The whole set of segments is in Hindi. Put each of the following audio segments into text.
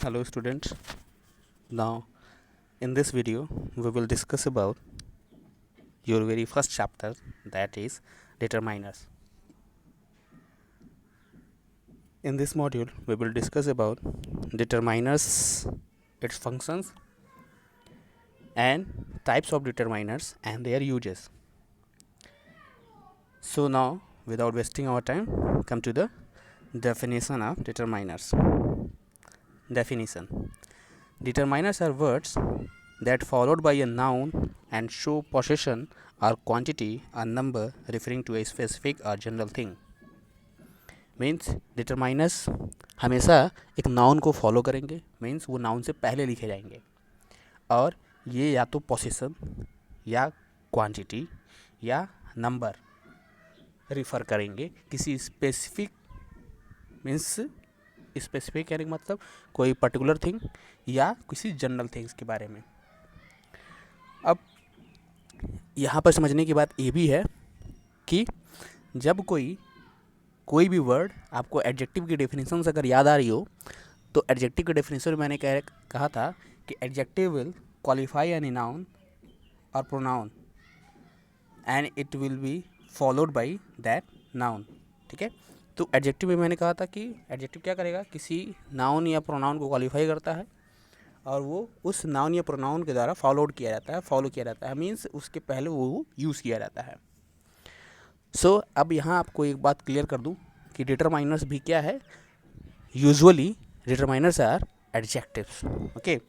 Hello students. Now in this video we will discuss about your very first chapter, that is determiners. In this module we will discuss about determiners, its functions and types of determiners and their uses. So now without wasting our time, come to the definition of determiners. Definition: determiners are words that followed by a noun and show possession or quantity or number referring to a specific or general thing. Means determiners हमेशा एक नाउन को फॉलो करेंगे, मीन्स वो नाउन से पहले लिखे जाएंगे और ये या तो पोसेशन या क्वांटिटी या नंबर रिफ़र करेंगे किसी स्पेसिफिक, मीन्स स्पेसिफिक कहने का मतलब कोई पर्टिकुलर थिंग या किसी जनरल थिंग्स के बारे में। अब यहाँ पर समझने की बात ये भी है कि जब कोई भी वर्ड आपको एडजेक्टिव की डेफिनेशन से अगर याद आ रही हो तो एडजेक्टिव की डेफिनेशन में मैंने कहा था कि adjective will qualify any noun और pronoun and it will be followed by that noun. ठीक है, तो एडजेक्टिव में मैंने कहा था कि एडजेक्टिव क्या करेगा, किसी नाउन या प्रोनाउन को क्वालिफाई करता है और वो उस नाउन या प्रोनाउन के द्वारा फॉलो किया जाता है, मीन्स उसके पहले वो यूज़ किया जाता है। सो अब यहाँ आपको एक बात क्लियर कर दूँ कि डिटरमाइनर्स भी क्या है। Usually determiners are adjectives. Okay,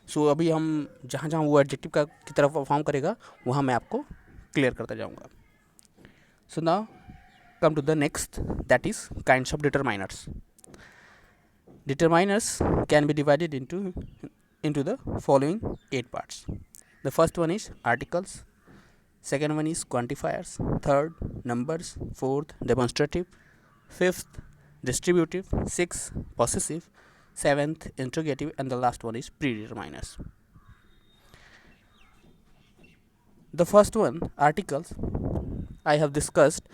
so अभी हम जहाँ जहाँ वो एडजेक्टिव की तरफ फॉर्म करेगा वहाँ मैं आपको क्लियर करता जाऊँगा। So now come to the next, that is kinds of determiners. Determiners can be divided into the following 8 parts. The first one is articles, second one is quantifiers, third numbers, fourth demonstrative, fifth distributive, sixth possessive, seventh interrogative, and the last one is predeterminers. The first one, articles, I have discussed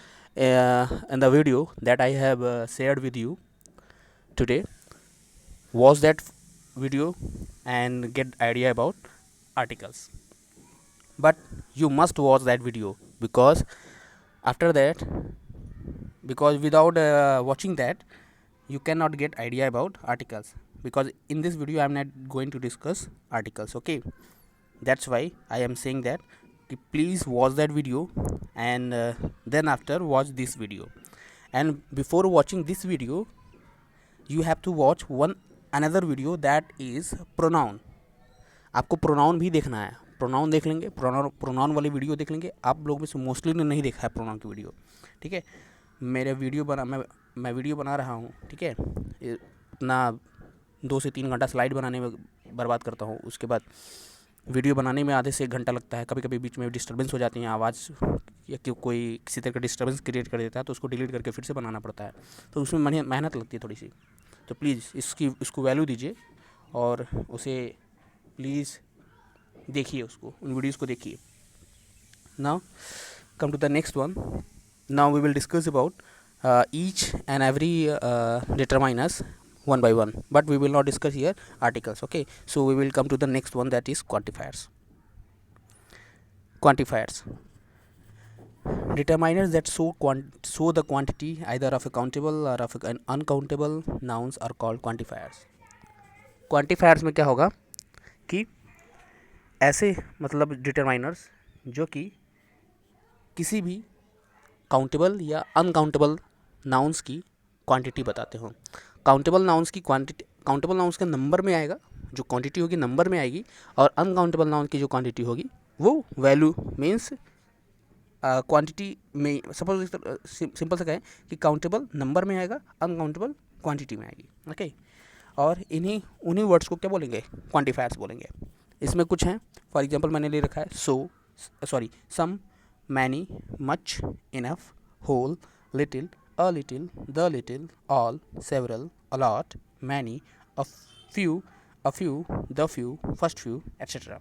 in the video that I have shared with you today. Watch that video and get idea about articles. But you must watch that video because after that, because without watching that, you cannot get idea about articles. Because in this video I am not going to discuss articles. Okay, that's why I am saying that please watch that video and then after watch this video, and before watching this video you have to watch another video, that is pronoun. आपको प्रोनाउन भी देखना है, प्रोनाउन देख लेंगे, प्रोनाउन वाली वीडियो देख लेंगे। आप लोग में से मोस्टली ने नहीं देखा है प्रोनाउन की वीडियो। ठीक है, मैं वीडियो बना रहा हूँ। ठीक है, इतना 2 से 3 घंटा स्लाइड बनाने में बर्बाद करता हूँ, उसके बाद वीडियो बनाने में आधे से 1 घंटा लगता है। कभी कभी बीच में डिस्टर्बेंस हो जाती है, आवाज़ या कोई किसी तरह का डिस्टर्बेंस क्रिएट कर देता है तो उसको डिलीट करके फिर से बनाना पड़ता है, तो उसमें मेहनत लगती है थोड़ी सी। तो प्लीज़ इसको वैल्यू दीजिए और उसे प्लीज़ देखिए, उसको उन वीडियोज़ को देखिए। Now come to the next one. Now we will discuss about each and every determiners one by one, but we will not discuss here articles. Okay, so we will come to the next one, that is quantifiers. Quantifiers, determiners that show the quantity either of a countable or of an uncountable nouns are called quantifiers. Quantifiers में क्या होगा कि ऐसे मतलब डिटरमाइनर्स जो कि किसी भी काउंटेबल या अनकाउंटेबल नाउन्स की क्वांटिटी बताते हो। काउंटेबल नाउन्स की क्वांटिटी, काउंटेबल नाउन्स का नंबर में आएगा, जो क्वांटिटी होगी नंबर में आएगी, और अनकाउंटेबल नाउन की जो क्वांटिटी होगी वो वैल्यू मीन्स क्वांटिटी में। सपोज सिंपल से कहें कि काउंटेबल नंबर में आएगा, अनकाउंटेबल क्वांटिटी में आएगी। ओके, और उन्हीं वर्ड्स को क्या बोलेंगे, क्वांटिफायर्स बोलेंगे। इसमें कुछ हैं, फॉर एग्जांपल मैंने ले रखा है सम, many, much, enough, whole, little, a little, the little, all, several, a lot, many, a few, the few, first few, etc.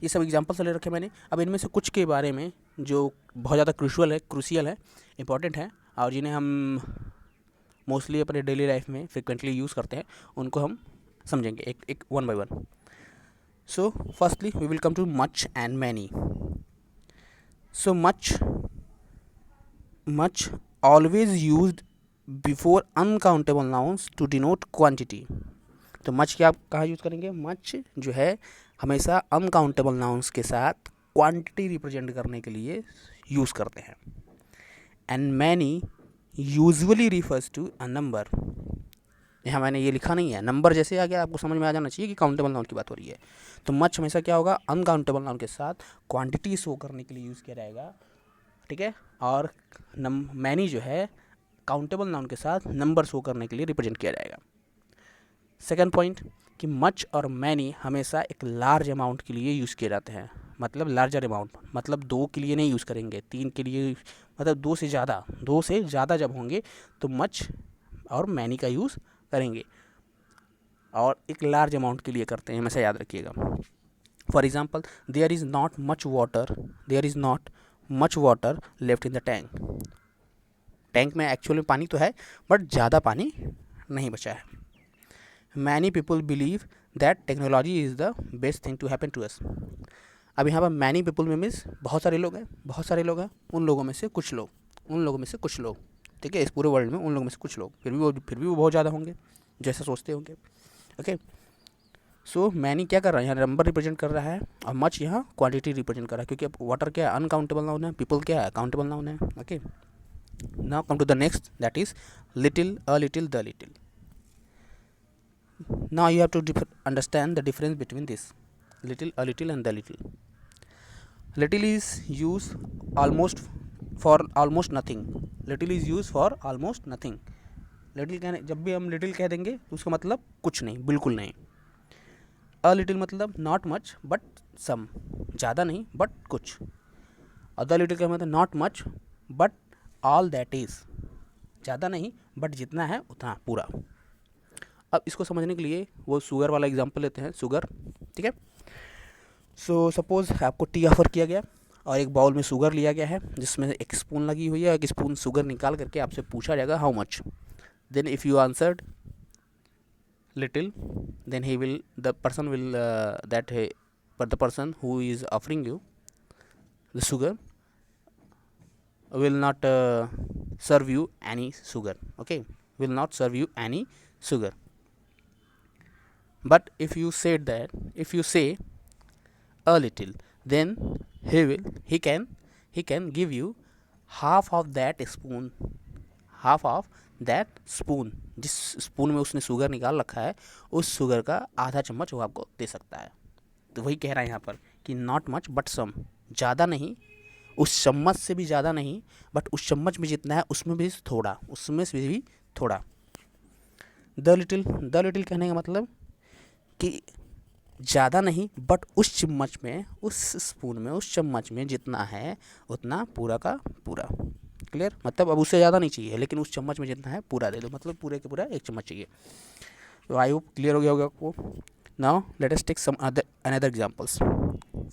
ये सब एग्जाम्पल से ले रखे मैंने। अब इनमें से कुछ के बारे में जो बहुत ज़्यादा क्रूशियल है, इंपॉर्टेंट है, और जिन्हें हम मोस्टली अपने डेली लाइफ में फ्रिक्वेंटली यूज़ करते हैं, उनको हम समझेंगे एक एक one by one. So firstly we will come to much and many. So much always used before uncountable nouns to denote quantity. तो मच क्या आप कहाँ यूज़ करेंगे? मच जो है हमेशा अनकाउंटेबल नाउन्स के साथ क्वांटिटी रिप्रेजेंट करने के लिए यूज़ करते हैं. And many usually refers to a number. यहाँ मैंने ये लिखा नहीं है, नंबर जैसे आ गया आपको समझ में आ जाना चाहिए कि काउंटेबल नाउन की बात हो रही है. तो मच हमेशा क्या होगा? अनकाउंटेबल नाउन के साथ क्वांटिटी शो करने के लिए यूज़ किया जाएगा, ठीक है. और मैनी जो है काउंटेबल नाउन के साथ नंबर शो करने के लिए रिप्रेजेंट किया जाएगा. सेकंड पॉइंट कि मच और मैनी हमेशा एक लार्ज अमाउंट के लिए यूज़ किए जाते हैं. मतलब लार्जर अमाउंट, मतलब 2 के लिए नहीं यूज़ करेंगे, 3 के लिए, मतलब 2 से ज़्यादा जब होंगे तो मच और मैनी का यूज़ करेंगे, और एक लार्ज अमाउंट के लिए करते हैं, हमेशा याद रखिएगा. For example, there is not much water left in the tank. Tank में एक्चुअल में पानी तो है, बट ज़्यादा पानी नहीं बचा है. Many people believe that technology is the best thing to happen to us. अब यहाँ पर मैनी पीपल में मीन्स बहुत सारे लोग हैं, उन लोगों में से कुछ लोग, ठीक है. इस पूरे वर्ल्ड में उन लोगों में से कुछ लोग, फिर भी वो बहुत ज़्यादा होंगे जैसा सोचते होंगे. ओके. सो मैनी क्या कर रहा है? यहाँ नंबर रिप्रेजेंट कर रहा है, और मच यहाँ क्वांटिटी रिप्रेजेंट कर रहा है, क्योंकि अब वाटर क्या है? अनकाउंटेबल नाउन है. पीपल क्या है? काउंटेबल नाउन है. Okay. Now come to the next, that is little, a little, the little. Now you have to understand the difference between this little, a little and the little. Little is used for almost nothing. Little is used for almost nothing. Little कहने, जब भी हम लिटिल कह देंगे तो उसका मतलब कुछ नहीं, बिल्कुल नहीं. अ लिटिल मतलब नॉट मच बट सम, ज़्यादा नहीं बट कुछ. और द लिटिल का मतलब not much but all that is, ज़्यादा नहीं बट जितना है उतना पूरा. अब इसको समझने के लिए वो शुगर वाला एग्जांपल लेते हैं. शुगर, ठीक है. सो सपोज़ आपको टी ऑफर किया गया और एक बाउल में शुगर लिया गया है जिसमें एक स्पून लगी हुई है. एक स्पून शुगर निकाल करके आपसे पूछा जाएगा how much. Then if you answered little, then the person who is offering you the sugar will not serve you any sugar. Okay, will not serve you any sugar. But if you say a little, then he can give you half of that spoon. जिस स्पून में उसने शुगर निकाल रखा है, उस शुगर का आधा चम्मच वो आपको दे सकता है. तो वही कह रहा है यहाँ पर कि नॉट मच बट सम, ज़्यादा नहीं, उस चम्मच से भी ज़्यादा नहीं, बट उस चम्मच में जितना है उसमें भी थोड़ा. द लिटिल कहने का मतलब कि ज़्यादा नहीं बट उस चम्मच में, उस स्पून में, उस चम्मच में जितना है उतना पूरा का पूरा. क्लियर? मतलब अब उससे ज़्यादा नहीं चाहिए, लेकिन उस चम्मच में जितना है पूरा दे दो, मतलब पूरे के पूरा एक चम्मच चाहिए. तो आई होप क्लियर हो गया होगा आपको. Now let us take some another examples.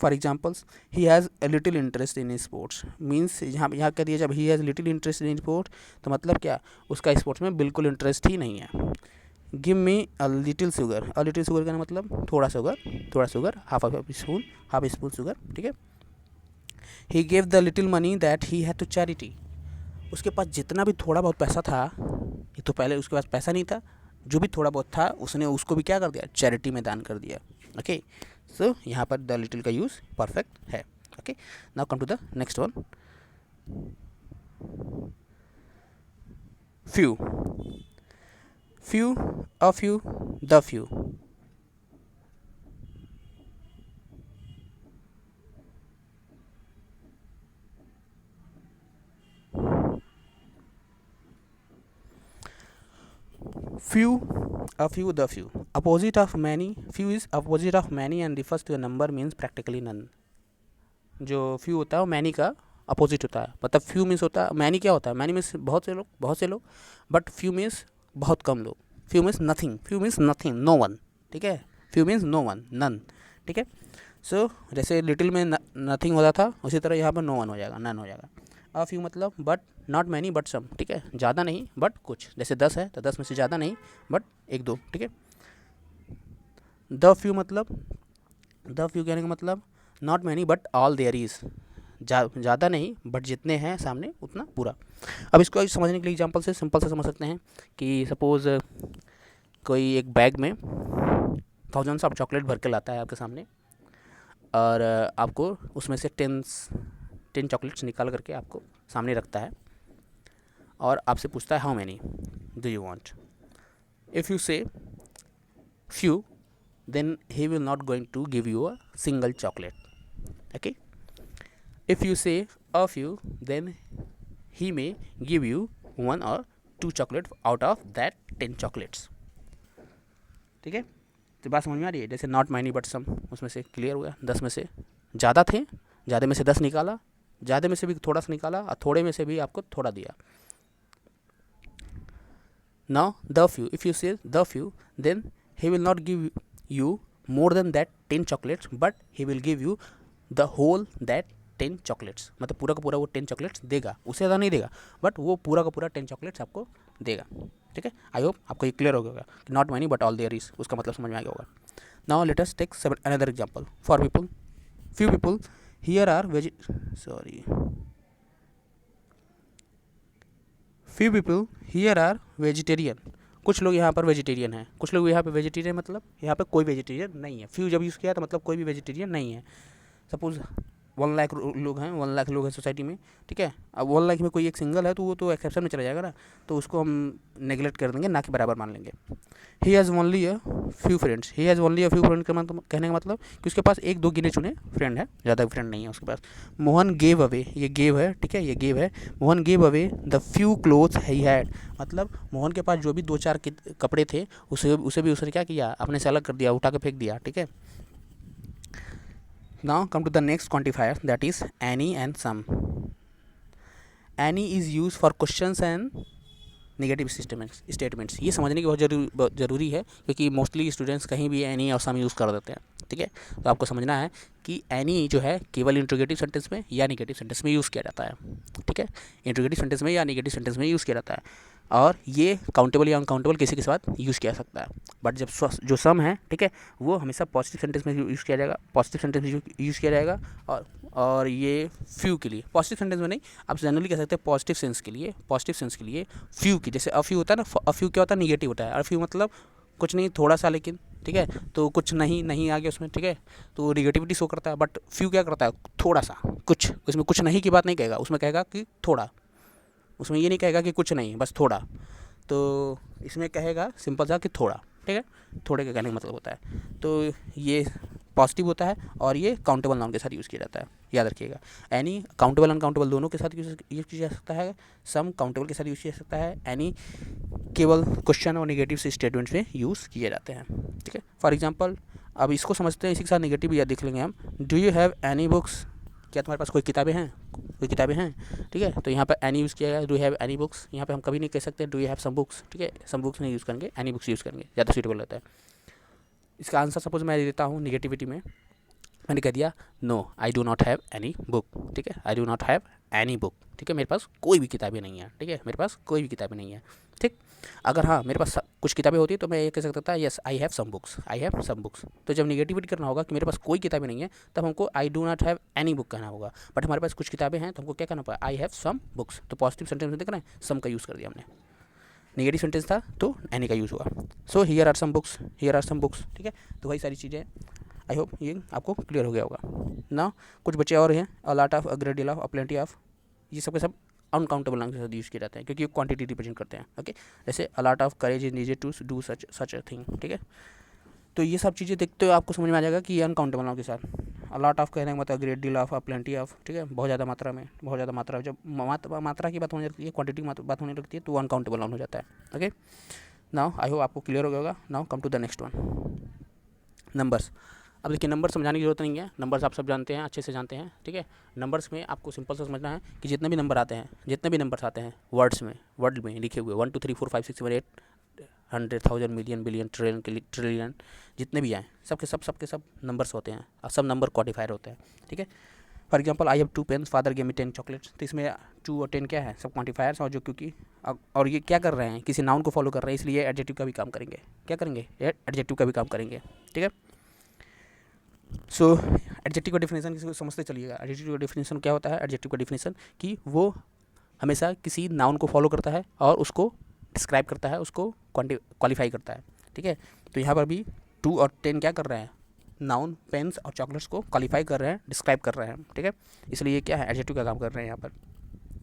For examples, he has a little interest in sports. Means यहाँ कह दिया जब he has little interest in sports, तो मतलब क्या? उसका स्पोर्ट्स में बिल्कुल इंटरेस्ट ही नहीं है. Give me a little sugar. A little sugar का मतलब थोड़ा शुगर, हाफ स्पून शुगर, ठीक है. He gave the little money that he had to charity. उसके पास जितना भी थोड़ा बहुत पैसा था, ये तो पहले उसके पास पैसा नहीं था, जो भी थोड़ा बहुत था उसने उसको भी क्या कर दिया? चैरिटी में दान कर दिया. ओके. सो यहाँ पर द लिटिल का यूज़ परफेक्ट है. Okay. Now come to the next one. Few, a few, the few. Few, a few, the few. Opposite of many. Few is opposite of many and refers to a number, means practically none. जो few होता है वो many का अपोजिट होता है. मतलब few मीन्स होता है, many क्या होता है? many मीन्स बहुत से लोग, बट few मीन्स बहुत कम लोग. few means nothing, no one. ठीक है. few means no one, none. ठीक है. सो जैसे लिटिल में नथिंग होता था, उसी तरह यहाँ पर no one हो जाएगा, none हो जाएगा. a few मतलब but not many but some, ठीक है, ज़्यादा नहीं बट कुछ, जैसे 10 है तो 10 में से ज़्यादा नहीं बट एक दो, ठीक है। द फ्यू कहने का मतलब not many but all there is, ज़्यादा नहीं बट जितने हैं सामने उतना पूरा। अब इसको समझने के लिए एग्जांपल से सिंपल से समझ सकते हैं कि सपोज़ कोई एक बैग में थाउजेंड्स ऑफ चॉकलेट भर के लाता है आपके सामने, और आपको उसमें से 10 चॉकलेट्स निकाल करके आपको सामने रखता है और आपसे पूछता है how many do you want. If you से few then he will not going to give you a single chocolate, okay. If you say a few then he may give you 1 or 2 chocolate out of that 10 chocolates, ठीक है। तो बात समझ में आ रही है, जैसे नॉट मैनी बट सम, उसमें से क्लियर हो गया, 10 में से ज़्यादा थे, ज़्यादा में से 10 निकाला, ज़्यादा में से भी थोड़ा सा निकाला और थोड़े में से भी आपको थोड़ा दिया। Now the few, if you say the few then he will not give you more than that 10 chocolates but he will give you the whole that 10 chocolates, मतलब पूरा का पूरा वो 10 चॉकलेट्स देगा, उससे ज़्यादा नहीं देगा बट वो पूरा का पूरा 10 चॉकलेट्स आपको देगा, ठीक है। आई होप आपको ये क्लियर हो गया होगा कि not many but all there is, उसका मतलब समझ में आ गया होगा। Now let us take another example for people, few people here are few people here are vegetarian, कुछ लोग यहाँ पर वेजिटेरियन हैं, कुछ लोग यहाँ पे वेजिटेरियन मतलब यहाँ पे कोई वेजिटेरियन नहीं है। फ्यू जब यूज़ किया तो मतलब कोई भी वेजिटेरियन नहीं है। सपोज़ 1 लाख लोग हैं, 1 लाख लोग हैं सोसाइटी में, ठीक है। अब 1 लाख में कोई एक सिंगल है तो वो तो एक्सेप्शन में चला जाएगा ना, तो उसको हम नेगलेक्ट कर देंगे, ना कि बराबर मान लेंगे। He has only a few friends, he has only a few friend का मतलब कहने का मतलब कि उसके पास 1-2 गिने चुने फ्रेंड है, ज़्यादा फ्रेंड नहीं है उसके पास। मोहन गेव अवे, ये गेव है, ठीक है, ये गेव है। Mohan gave away the few clothes he had, मतलब मोहन के पास जो भी 2-4 कपड़े थे उसे भी उसने क्या किया, अपने से अलग कर दिया, उठा के फेंक दिया, ठीक है। Now come to the next quantifier, that is any and some. Any is used for questions and negative statements. ये समझने की बहुत ज़रूरी है क्योंकि मोस्टली स्टूडेंट्स कहीं भी एनी और सम यूज़ कर देते हैं, ठीक है। तो आपको समझना है कि एनी जो है केवल इंट्रोगेटिव सेंटेंस में या नेगेटिव सेंटेंस में यूज़ किया जाता है, ठीक है। इंट्रोगेटिव सेंटेंस में या नेगेटिव सेंटेंस में यूज़ किया जाता है, और ये काउंटेबल या अनकाउंटेबल किसी के साथ यूज़ किया जा सकता है। बट जब जो सम है, ठीक है, वो हमेशा पॉजिटिव सेंटेंस में यूज़ किया जाएगा, पॉजिटिव सेंटेंस में यूज़ किया जाएगा। और ये फ्यू के लिए पॉजिटिव सेंटेंस में नहीं, आप जनरली कह सकते हैं पॉजिटिव सेंस के लिए फ्यू की, जैसे अफ्यू होता है ना, अफ्यू क्या होता है, निगेटिव होता है। अफ्यू मतलब कुछ नहीं, थोड़ा सा, लेकिन ठीक है, तो कुछ नहीं आ गया उसमें, ठीक है, तो निगेटिविटी शो करता है। बट फ्यू क्या करता है, थोड़ा सा कुछ, उसमें कुछ नहीं की बात नहीं कहेगा, उसमें कहेगा कि थोड़ा, उसमें ये नहीं कहेगा कि कुछ नहीं, बस थोड़ा। तो इसमें कहेगा सिंपल सा कि थोड़ा, ठीक है, थोड़े का कहने का मतलब होता है। तो ये पॉजिटिव होता है और ये काउंटेबल नाउन के साथ यूज़ किया जाता है, याद रखिएगा। एनी काउंटेबल अनकाउंटेबल दोनों के साथ यूज़ किया जा सकता है, सम काउंटेबल के साथ यूज़ किया जा सकता है, एनी केवल क्वेश्चन और नेगेटिव से स्टेटमेंट्स में यूज़ किए जाते हैं, ठीक है। फॉर एग्जांपल अब इसको समझते हैं, इसी के साथ नेगेटिव या देख लेंगे हम। Do you have any books, क्या तुम्हारे पास कोई किताबें हैं, ठीक है। तो यहाँ पर एनी यूज़ किया गया, डू हैव एनी बुक्स। यहाँ पे हम कभी नहीं कह सकते do you have some books, ठीक है, सम बुक्स नहीं यूज़ करेंगे, एनी बुक्स यूज़ करेंगे, ज़्यादा सूटेबल रहता है। इसका आंसर सपोज मैं देता हूँ निगेटिविटी में, मैंने कह दिया no I do not have any book, ठीक है, I do not have any book, ठीक है, मेरे पास कोई भी किताबें नहीं है, ठीक है, मेरे पास कोई भी किताबें नहीं है, ठीक। अगर हाँ मेरे पास कुछ किताबें होती तो मैं ये कह सकता था yes I have some books, I have some books. तो जब निगेटिविटी करना होगा कि मेरे पास कोई किताबें नहीं है, तब हमको आई do not have any book कहना होगा। बट हमारे पास कुछ किताबें हैं तो हमको क्या कहना पड़ा, आई हैव सम बुक्स। तो पॉजिटिव सेंटेंस में देख रहे हैं, सम का यूज़ कर दिया हमने, नेगेटिव सेंटेंस था तो एनी का यूज़ हुआ। So here are some books, here are some books, ठीक है। तो वही सारी चीज़ें, आई होप ये आपको क्लियर हो गया होगा ना। कुछ बच्चे और हैं, अ lot of, a great deal of, a plenty of, ये सब के सब अनकाउंटेबल नाउन के साथ यूज़ किए जाते हैं क्योंकि ये क्वांटिटी रिप्रेजेंट करते हैं, ओके। जैसे a lot of courage is needed to do such a thing, ठीक है। तो ये सब चीज़ें देखते हुए आपको समझ में आ जाएगा कि ये अनकाउंटेबल नाउन के साथ अ लॉट ऑफ कहने का मतलब great deal of, a plenty of, ठीक है, बहुत ज़्यादा मात्रा में, बहुत ज़्यादा मात्रा। जब मात्रा की बात होने लगती है, क्वांटिटी की बात होने लगती है, तो वो अनकाउंटेबल नाउन हो जाता है, ओके। नाउ आई होप आपको क्लियर हो गया होगा। Now come to the next one, numbers. अब देखिए नंबर समझाने की जरूरत नहीं है, नंबर्स आप सब जानते हैं, अच्छे से जानते हैं, ठीक है। नंबर्स में आपको सिंपल से समझना है कि जितने भी नंबर्स आते हैं वर्ड में लिखे हुए 1 2 3 4 5 6 7 8 100 1000 मिलियन बिलियन ट्रिलियन जितने भी आए सबके सब नंबर्स होते हैं और सब नंबर क्वांटिफायर होते हैं, ठीक है। For example I have 2 pens, father gave me 10 chocolates. तो इसमें 2 और 10 क्या है, सब क्वान्टिफायर्स, और जो क्योंकि और ये क्या कर रहे हैं, किसी नाउन को फॉलो कर रहे हैं, इसलिए एडजेक्टिव का भी काम करेंगे। क्या करेंगे, ये एडजेक्टिव का भी काम करेंगे, ठीक है। सो एडजेक्टिव का डिफिनेशन किसी को समझते चलिएगा। एडजेक्टिव का डिफिनेशन क्या होता है, एडजेक्टिव का डिफिनेशन कि वो हमेशा किसी नाउन को फॉलो करता है और उसको डिस्क्राइब करता है, उसको क्वालिफाई करता है, ठीक है। तो यहाँ पर भी 2 और 10 क्या कर रहे हैं, नाउन, पेन्स और चॉकलेट्स को क्वालिफाई कर रहे हैं, डिस्क्राइब कर रहे हैं, ठीक है। इसलिए ये क्या है, एडजेक्टिव का काम कर रहे हैं यहाँ पर।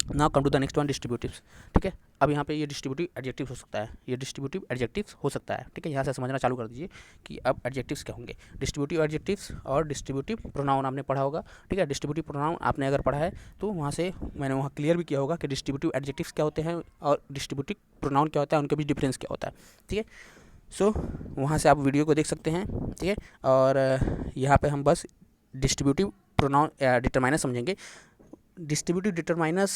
Now come to the next one, distributives, ठीक है। अब यहाँ पे ये डिस्ट्रीब्यूटिव एडजेक्टिव हो सकता है, ये डिस्ट्रीब्यूटिव एडजेक्टिव्स हो सकता है, ठीक है। यहाँ से समझना चालू कर दीजिए कि अब एडजेक्टिव्स क्या होंगे। डिस्ट्रीब्यूटिव एडजेक्टिव्स और डिस्ट्रीब्यूटिव प्रोनाउन आपने पढ़ा होगा, ठीक है। डिस्ट्रीब्यूटिव प्रोनाउन आपने अगर पढ़ा है तो वहाँ से मैंने वहाँ क्लियर भी किया होगा कि डिस्ट्रीब्यूटिव एडजेक्टिव्स क्या होते हैं और डिस्ट्रीब्यूटिव प्रोनाउन क्या होता है, उनके बीच डिफरेंस क्या होता है, ठीक है। सो वहाँ से आप वीडियो को देख सकते हैं, ठीक है। और यहाँ पे हम बस डिस्ट्रीब्यूटिव प्रोनाउन डिटरमाइनर समझेंगे। डिस्ट्रीब्यूटिव डिटरमाइनर्स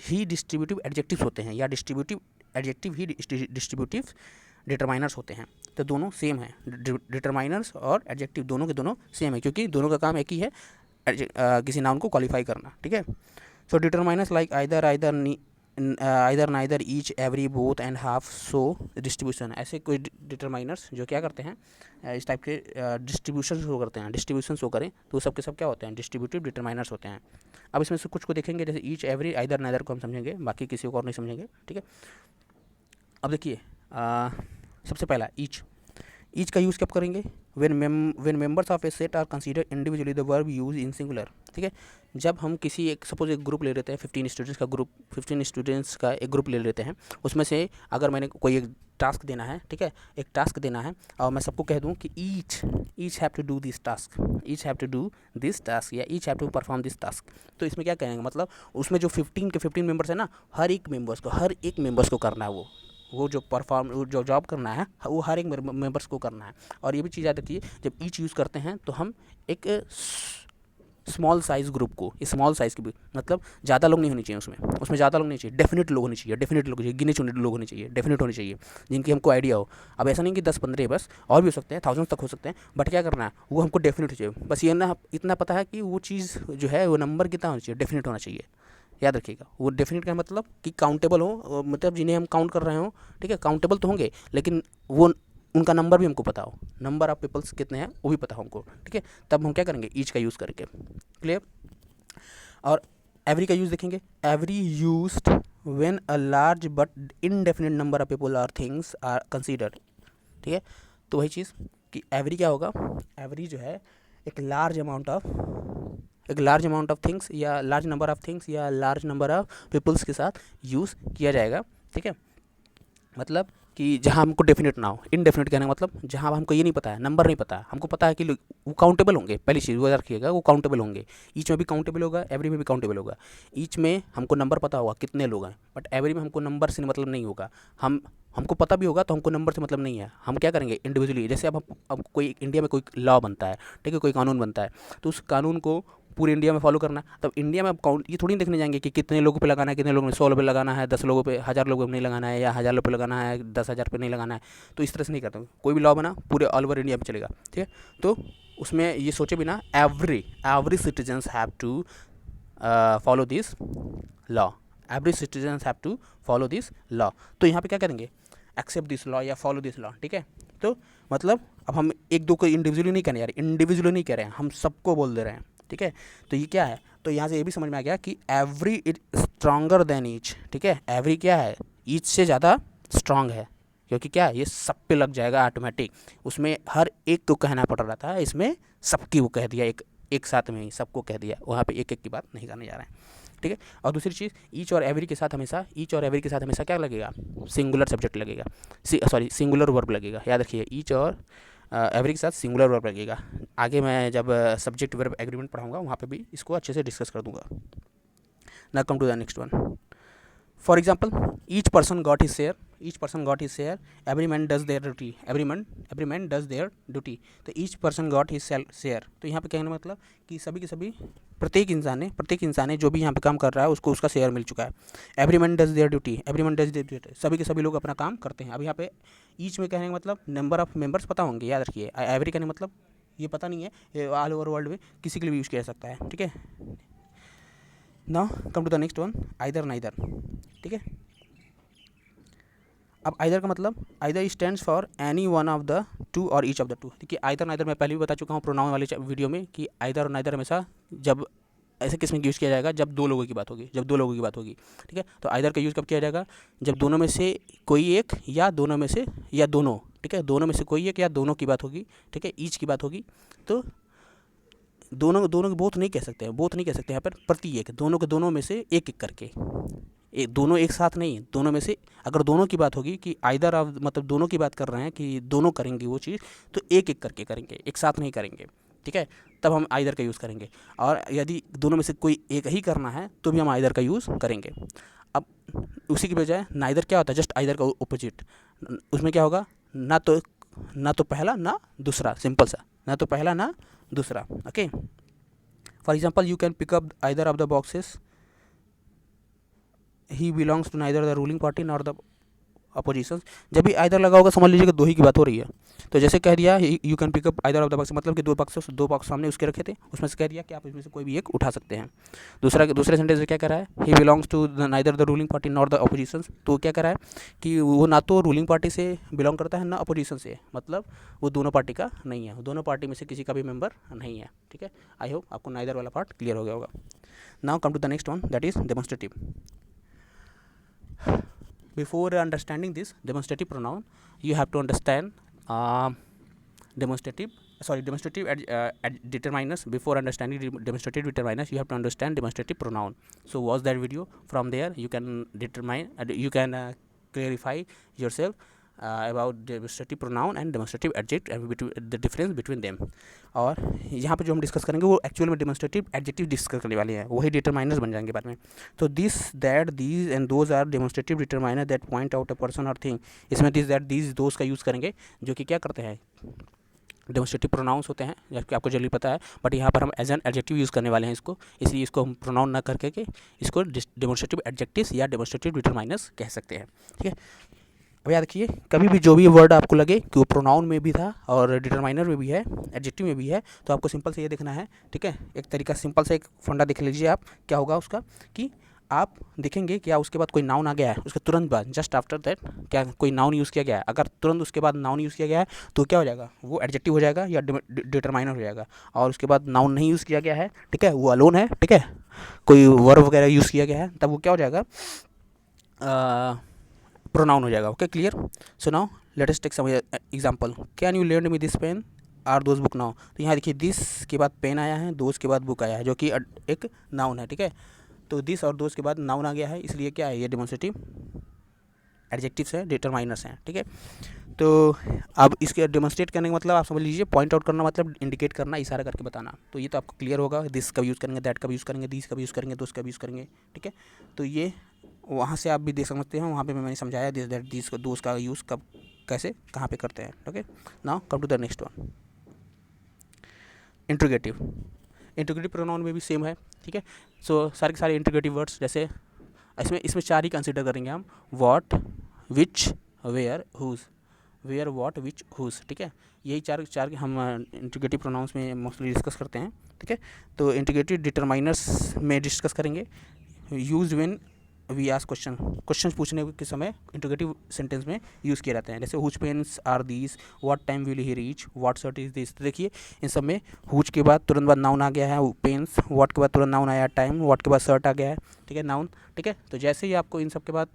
ही डिस्ट्रीब्यूटिव एडजेक्टिव्स होते हैं, या डिस्ट्रीब्यूटिव एडजेक्टिव ही डिस्ट्रीब्यूटिव डिटरमाइनर्स होते हैं। तो दोनों सेम है, डिटरमाइनर्स और एडजेक्टिव दोनों के दोनों सेम है, क्योंकि दोनों का काम एक ही है, किसी नाउन को क्वालिफाई करना, ठीक है। So determiners like either neither, each, every, both and half, so distribution, ऐसे कोई डिटरमाइनर्स जो क्या करते हैं, इस टाइप के डिस्ट्रीब्यूशन शो करते हैं, डिस्ट्रीब्यूशन शो करें तो सब के सब क्या होते हैं, डिस्ट्रीब्यूटिव डिटरमाइनर्स होते हैं। अब इसमें से कुछ को देखेंगे, जैसे ईच, एवरी, आइदर, नाइदर को हम समझेंगे, बाकी किसी को और नहीं समझेंगे, ठीक है। अब देखिए सबसे पहला ईच का यूज़ कब करेंगे, when members of a set are consider individually the verb use in singular, ठीक है। जब हम किसी एक सपोज एक ग्रुप ले लेते हैं, 15 स्टूडेंट्स का एक ग्रुप ले लेते हैं, उसमें से अगर मैंने कोई एक टास्क देना है, ठीक है, एक टास्क देना है, और मैं सबको कह दूं कि each have to do this task, each have to do this task, या each have to perform this task. तो इसमें क्या कहेंगे, मतलब उसमें जो 15 मेंबर्स है ना, हर एक मेंबर्स को करना है, वो जो जॉब करना है वो हर एक मेंबर्स को करना है। और ये भी चीज़ याद रखिए, जब ईच यूज़ करते हैं तो हम एक स्मॉल साइज़ ग्रुप को, स्मॉल साइज़ की भी मतलब ज़्यादा लोग नहीं होने चाहिए, उसमें ज़्यादा लोग नहीं चाहिए, डेफिनेट लोग होने चाहिए, गिने चुने लोग होने चाहिए, डेफिनेट होने चाहिए, जिनकी हमको आइडिया हो। अब ऐसा नहीं कि 10-15 बस, और भी हो सकते हैं, 1000 तक हो सकते हैं, बट क्या करना है, वो हमको डेफिनेट चाहिए। बस ये ना इतना पता है कि वो चीज़ जो है वो नंबर कितना होना चाहिए, डेफिनेट होना चाहिए। याद रखिएगा, वो डेफिनेट का मतलब कि काउंटेबल हो, मतलब जिन्हें हम काउंट कर रहे हो, ठीक है, काउंटेबल तो होंगे, लेकिन वो उनका नंबर भी हमको पता हो, नंबर ऑफ पीपल्स कितने हैं वो भी पता हो हमको, ठीक है। तब हम क्या करेंगे, ईच का यूज़ करके, क्लियर। और एवरी का यूज़ देखेंगे, every used when a large but indefinite number of people और थिंग्स आर कंसीडर्ड, ठीक है। तो वही चीज़ कि एवरी क्या होगा, एवरी जो है एक लार्ज अमाउंट ऑफ थिंग्स या लार्ज नंबर ऑफ थिंग्स या लार्ज नंबर ऑफ पीपल्स के साथ यूज़ किया जाएगा, ठीक है। मतलब कि जहाँ हमको डेफिनेट ना हो, इनडेफिनेट कहने का मतलब जहाँ हमको ये नहीं पता है, नंबर नहीं पता है, हमको पता है कि वो काउंटेबल होंगे, पहली चीज़ वो रखिएगा, वो काउंटेबल होंगे। ईच में भी काउंटेबल होगा, एवरी में भी काउंटेबल होगा। ईच में हमको नंबर पता होगा कितने लोग हैं, बट एवरी में हमको नंबर से मतलब नहीं होगा, हमको पता भी होगा तो हमको नंबर से मतलब नहीं है। हम क्या करेंगे, इंडिविजुअली, जैसे अब कोई इंडिया में कोई लॉ बनता है, ठीक है, कोई कानून बनता है, तो उस कानून को पूरे इंडिया में फॉलो करना है। तब इंडिया में अब काउंट ये थोड़ी देखने जाएंगे कि कितने लोगों पे लगाना है, कितने लोगों ने 100 पे लगाना है, 10 लोगों पे, 1000 लोगों पे नहीं लगाना है, या 1000 लोगों पे लगाना है, 10,000 पे नहीं लगाना है। तो इस तरह से नहीं करते, कोई भी लॉ बना पूरे ऑल ओवर इंडिया में चलेगा, ठीक है। तो उसमें ये सोचे बिना every citizens have to follow this law, every citizens have to follow this law. तो यहाँ पे क्या करेंगे, एक्सेप्ट दिस लॉ या फॉलो दिस लॉ, ठीक है। तो मतलब अब हम एक दो को इंडिविजुअली नहीं कहने, यार इंडिविजुअली नहीं कह रहे हैं, हम सबको बोल दे रहे हैं, ठीक है। तो ये क्या है, तो यहाँ से ये भी समझ में आ गया कि every is stronger than each, ठीक है। एवरी क्या है, ईच से ज़्यादा स्ट्रांग है, क्योंकि क्या ये सब पे लग जाएगा ऑटोमेटिक, उसमें हर एक को कहना पड़ रहा था, इसमें सबकी वो कह दिया, एक साथ में ही सबको कह दिया, वहाँ पे एक की बात नहीं करने जा रहे हैं, ठीक है। और दूसरी चीज़, ईच और एवरी के साथ हमेशा क्या लगेगा, सिंगुलर सब्जेक्ट लगेगा, सिंगुलर वर्ब लगेगा। याद रखिए, ईच और एवरी के साथ सिंगुलर वर्ब लगेगा। आगे मैं जब सब्जेक्ट वर्ब एग्रीमेंट पढ़ाऊंगा वहाँ पे भी इसको अच्छे से डिस्कस कर दूंगा। Now come to the next one. For example, each person got his share, every man does their duty, तो each person got his share. तो यहाँ पे कहने मतलब कि सभी के सभी, प्रत्येक इंसान ने जो भी यहाँ पे काम कर रहा है उसको उसका शेयर मिल चुका है। Every man does their duty, सभी के सभी लोग अपना काम करते हैं। अब यहाँ पे ईच में कहने का मतलब नंबर ऑफ मेंबर्स पता होंगे, याद रखिए। एवरी कहने मतलब ये पता नहीं है, ये ऑल ओवर वर्ल्ड में किसी के लिए भी यूज़ किया जा सकता है, ठीक है। Now come to the next one, either neither, ठीक है। अब आइदर का मतलब either stands for any one of the two और ईच ऑफ द टू। देखिए आइदर नाइदर मैं पहले भी बता चुका हूँ प्रोनाउन वाले वीडियो में कि आइदर और नाइदर हमेशा जब ऐसे किस में यूज़ किया जाएगा, जब दो लोगों की बात होगी, ठीक है। तो आइदर का यूज़ कब किया जाएगा, जब दोनों में से कोई एक या दोनों में से या दोनों, ठीक है, दोनों में से कोई एक या दोनों की बात होगी, ठीक है, ईच की बात होगी। तो दोनों दोनों बोथ नहीं कह सकते हैं, बोथ नहीं कह सकते यहाँ पर, प्रति एक, दोनों के दोनों में से एक एक करके, दोनों एक साथ नहीं, दोनों में से अगर दोनों की बात होगी कि आइदर ऑफ, मतलब दोनों की बात कर रहे हैं कि दोनों करेंगे वो चीज़, तो एक एक करके करेंगे, एक साथ नहीं करेंगे, ठीक है, तब हम आइदर का यूज़ करेंगे। और यदि दोनों में से कोई एक ही करना है तो भी हम आइदर का यूज़ करेंगे। अब उसी की बजाय नाइदर क्या होता है, जस्ट आइदर का ऑपोजिट, उसमें क्या होगा, ना तो पहला ना दूसरा, सिंपल सा, ना तो पहला ना दूसरा, okay. For example you can pick up either of the boxes, he belongs to neither the ruling party nor the opposition. जब भी आइदर लगा होगा समझ लीजिए कि दो ही की बात हो रही है। तो जैसे कह दिया you can pick up either of the box, मतलब कि दो बॉक्स सामने उसके रखे थे, उसमें से कह दिया कि आप इसमें से कोई भी एक उठा सकते हैं। दूसरे सेंटेंस में क्या कह रहा है, he belongs to neither the ruling party nor the opposition. तो क्या कह रहा है कि वो ना तो रूलिंग पार्टी से बिलोंग करता है ना अपोजिशन से, मतलब वो दोनों पार्टी का नहीं है, दोनों पार्टी में से किसी का भी मेंबर नहीं है, ठीक है। आई होप आपको नाइदर वाला पार्ट क्लियर हो गया होगा। Now come to the next one, that is demonstrative. Before understanding this demonstrative pronoun, you have to understand demonstrative determiners. Before understanding demonstrative determiners, you have to understand demonstrative pronoun. So watch that video. From there you can determine, you can clarify yourself about demonstrative pronoun and demonstrative adjective and the difference between them. और यहाँ पे जो हम डिस्कस करेंगे वो एक्चुअल में डेमोन्स्ट्रेटिव एडजेक्टिव डिस्कस करने वाले हैं, वही डिटरमाइनर्स बन जाएंगे बाद में। तो this that these and those are demonstrative determiner that point out a person और थिंग। इसमें दिस दैट दीज दोज का यूज़ करेंगे जो कि क्या करते हैं, डेमोन्स्ट्रेटिव प्रोनाउंस होते हैं, जबकि आपको जल्दी पता है, बट यहाँ पर हम एज एन एडजेक्टिव यूज़ करने वाले हैं इसको, इसलिए इसको हम प्रोनाउन ना करके के इसको डेमोन्स्ट्रेटिव एडजेक्टिव्स या डेमोन्स्ट्रेटिव डिटरमाइनर्स कह सकते हैं, ठीक है। अब याद रखिए, कभी भी जो भी वर्ड आपको लगे कि वो प्रोनाउन में भी था और डिटरमाइनर में भी है, एडजेक्टिव में भी है, तो आपको सिंपल से ये देखना है, ठीक है। एक तरीका सिंपल से एक फंडा देख लीजिए आप, क्या होगा उसका कि आप देखेंगे क्या उसके बाद कोई नाउन आ गया है, उसके तुरंत बाद जस्ट आफ्टर दैट क्या कोई नाउन यूज़ किया गया है, अगर तुरंत उसके बाद नाउन यूज़ किया गया है तो क्या हो जाएगा, वो एडजेक्टिव हो जाएगा या डिटरमाइनर हो जाएगा। और उसके बाद नाउन नहीं यूज़ किया गया है, ठीक है, वो अलोन है, ठीक है, कोई वर्ब वगैरह यूज़ किया गया है, तब वो क्या हो जाएगा, प्रोनाउन हो जाएगा। Okay, clear. So now let us take some example, can you lend me this pen or those book now. तो यहाँ देखिए दिस के बाद पेन आया है, दोज के बाद बुक आया है, जो कि एक नाउन है, ठीक है। तो दिस और दोज के बाद नाउन आ गया है, इसलिए क्या है, ये डेमोन्स्ट्रेटिव एडजेक्टिव्स हैं, डिटरमाइनर्स हैं, ठीक है। तो अब इसके डेमोन्स्ट्रेट करने का मतलब आप समझ लीजिए, पॉइंट आउट करना मतलब इंडिकेट करना, इशारा करके बताना। तो ये तो आपको क्लियर होगा, दिस का यूज़ करेंगे, दैट का यूज़ करेंगे, दिस का यूज़ करेंगे, दोस का यूज़ करेंगे, ठीक है। तो ये वहाँ से आप भी देख सकते हैं, वहाँ पे मैंने समझाया दिस दैट दिस का दोस का यूज़ कब कैसे कहाँ पे करते हैं, okay. Now come to the next one, interrogative. Interrogative pronoun में भी सेम है, ठीक है। सो सारे के सारे इंट्रोगेटिव वर्ड्स, जैसे इसमें चार ही कंसिडर करेंगे हम, what, which, where, whose, where, what, which, whose, ठीक है। यही चार हम इंट्रोगेटिव प्रोनाउंस में मोस्टली डिस्कस करते हैं, ठीक है। तो इंट्रोगेटिव डिटरमाइनर्स में डिस्कस करेंगे, use when we ask question पूछने के समय इंट्रोगेटिव सेंटेंस में यूज़ किए जाते हैं, जैसे whose pens are these, what time will he reach, what shirt is this. तो देखिए इन सब में हुज के बाद तुरंत बाद नाउन आ गया है, पेन्स, व्हाट के बाद तुरंत नाउन आया, टाइम, व्हाट के बाद शर्ट आ गया है, ठीक है, नाउन, ठीक है। तो जैसे ही आपको इन सब के बाद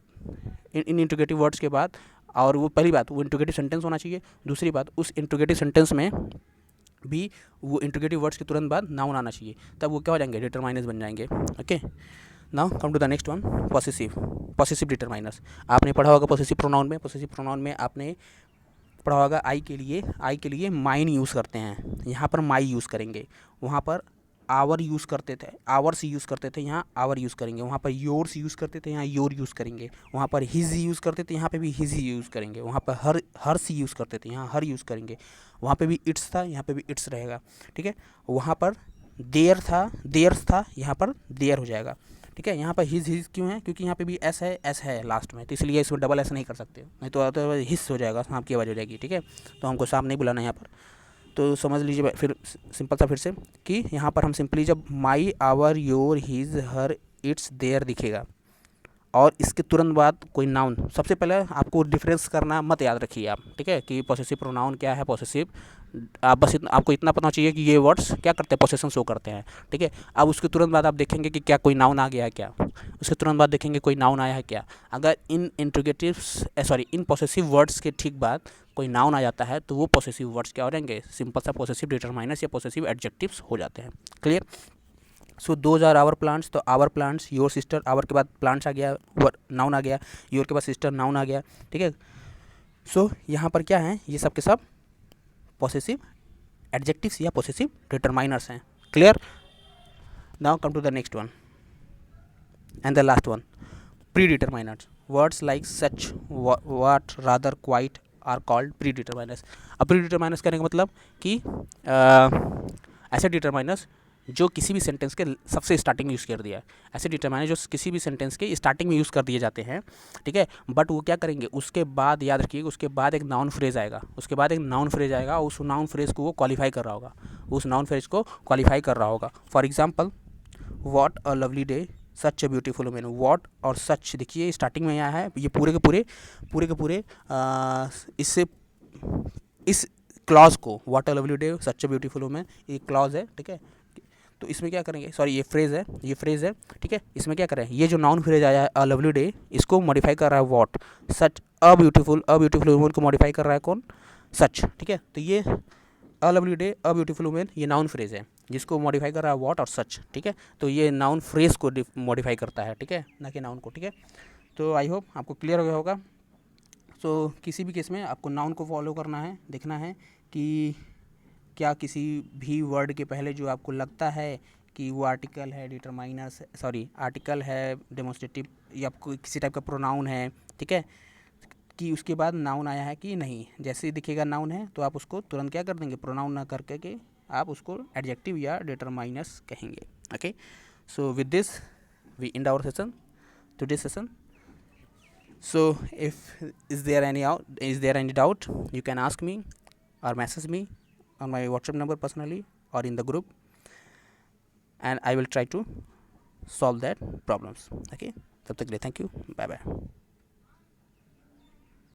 इन इंट्रोगेटिव वर्ड्स के बाद, और वो पहली बात वो इंट्रोगेटिव सेंटेंस होना चाहिए, दूसरी बात उस इंट्रोगेटिव सेंटेंस में भी वो इंट्रोगेटिव वर्ड्स के तुरंत बाद नाउन आना चाहिए, तब वो क्या हो जाएंगे, डिटरमाइनर्स बन जाएंगे, okay. Now come to the next one, possessive determiners. आपने पढ़ा होगा पॉसेसिव प्रोनाउन में आपने पढ़ा होगा आई के लिए माइन यूज़ करते हैं, यहाँ पर माई यूज़ करेंगे, वहाँ पर आवर यूज़ करते थे, आवर्स यूज़ करते थे, यहाँ आवर यूज़ करेंगे, वहाँ पर योर्स यूज़ करते थे, यहाँ योर यूज़ करेंगे, वहाँ पर हिज यूज़ करते थे, यहाँ पे भी हिज यूज़ करेंगे, वहाँ पर हर्स यूज़ करते थे, यहाँ हर यूज़ करेंगे, वहाँ पे भी इट्स था, यहाँ पे भी इट्स रहेगा, ठीक है। वहाँ पर देयर्स था, यहाँ पर देयर हो जाएगा, ठीक है। यहाँ पर हिज क्यों है, क्योंकि यहाँ पे भी एस है लास्ट में, तो इसलिए इसमें डबल एस नहीं कर सकते, नहीं तो हिस्स हो जाएगा, सांप की आवाज़ हो जाएगी, ठीक है। तो हमको सांप नहीं बुलाना यहाँ पर, तो समझ लीजिए फिर सिंपल सा फिर से कि यहाँ पर हम सिंपली जब my, our, your, his, her, its, their दिखेगा और इसके तुरंत बाद कोई नाउन, सबसे पहले आपको डिफरेंस करना मत याद रखिए आप, ठीक है, कि पोसेसिव प्रोनाउन क्या है, पोसेसिव, आप बस आपको इतना पता चाहिए कि ये वर्ड्स क्या करते हैं, पोसेशन शो करते हैं, ठीक है। अब उसके तुरंत बाद आप देखेंगे कि क्या कोई नाउन आ गया है क्या, उसके तुरंत बाद देखेंगे कोई नाउन आया है क्या। अगर इन इंट्रोगेटिव्स इन पोसेसिव वर्ड्स के ठीक बाद कोई नाउन आ जाता है तो वो पोसेसिव वर्ड्स क्या हो जाएंगे, सिंपल सा पोसेसिव डिटरमाइनर्स या पोसेसिव एडजेक्टिव्स हो जाते हैं। Clear. So those are our plants, तो our plants, your sister, our के बाद प्लांट्स आ गया, नाउन आ गया, योर के बाद सिस्टर नाउन आ गया, ठीक है। सो यहाँ पर क्या है, ये सब के सब पोसेसिव एडजेक्टिव्स या पोसेसिव डिटरमाइनर्स हैं। Clear. Now come to the next one and the last one, predeterminers. Words like such, what, rather, quite are called predeterminers. अब प्री डिटरमाइनर्स कहने का मतलब कि ऐसे डिटरमाइनर्स जो किसी भी सेंटेंस के सबसे स्टार्टिंग में यूज़ कर दिया है, ऐसे डिटरमाइनर जो किसी भी सेंटेंस के स्टार्टिंग में यूज़ कर दिए जाते हैं, ठीक है। बट वो क्या करेंगे, उसके बाद याद रखिए, उसके बाद एक नाउन फ्रेज आएगा, उसके बाद एक नाउन फ्रेज आएगा, उस नाउन फ्रेज को वो क्वालिफाई कर रहा होगा, उस नाउन फ्रेज को क्वालिफाई कर रहा होगा। For example, what a lovely day, such a beautiful women. What और सच देखिए स्टार्टिंग में आया है, ये पूरे के पूरे इससे इस क्लॉज को, what a lovely day, such a beautiful women, ये क्लॉज है, ठीक है। तो इसमें क्या करेंगे, सॉरी ये फ्रेज है, ठीक है। इसमें क्या करें, ये जो नाउन फ्रेज आया है अ लवली डे, इसको मॉडिफाई कर रहा है what, such a beautiful women को मॉडिफाई कर रहा है कौन, सच, ठीक है। तो ये a lovely day, a beautiful women, ये नाउन फ्रेज है जिसको मॉडिफाई कर रहा है व्हाट और सच, ठीक है। तो ये नाउन फ्रेज को मॉडिफाई करता है, ठीक है, ना कि नाउन को, ठीक है। तो आई होप आपको क्लियर हो गया होगा। तो किसी भी केस में आपको नाउन को फॉलो करना है, देखना है कि क्या किसी भी वर्ड के पहले जो आपको लगता है कि वो आर्टिकल है, डिटरमाइनर्स, सॉरी आर्टिकल है, डेमोस्ट्रेटिव या कोई किसी टाइप का प्रोनाउन है, ठीक है, कि उसके बाद नाउन आया है कि नहीं। जैसे ही दिखेगा नाउन है तो आप उसको तुरंत क्या कर देंगे, प्रोनाउन ना करके के आप उसको एडजेक्टिव या डिटरमाइनर्स कहेंगे। Okay, so with this we end our session, today session. So if is there any doubt, you can ask me or message me on my WhatsApp number personally or in the group, and I will try to solve that problems. Okay, तब तक के लिए thank you, bye bye.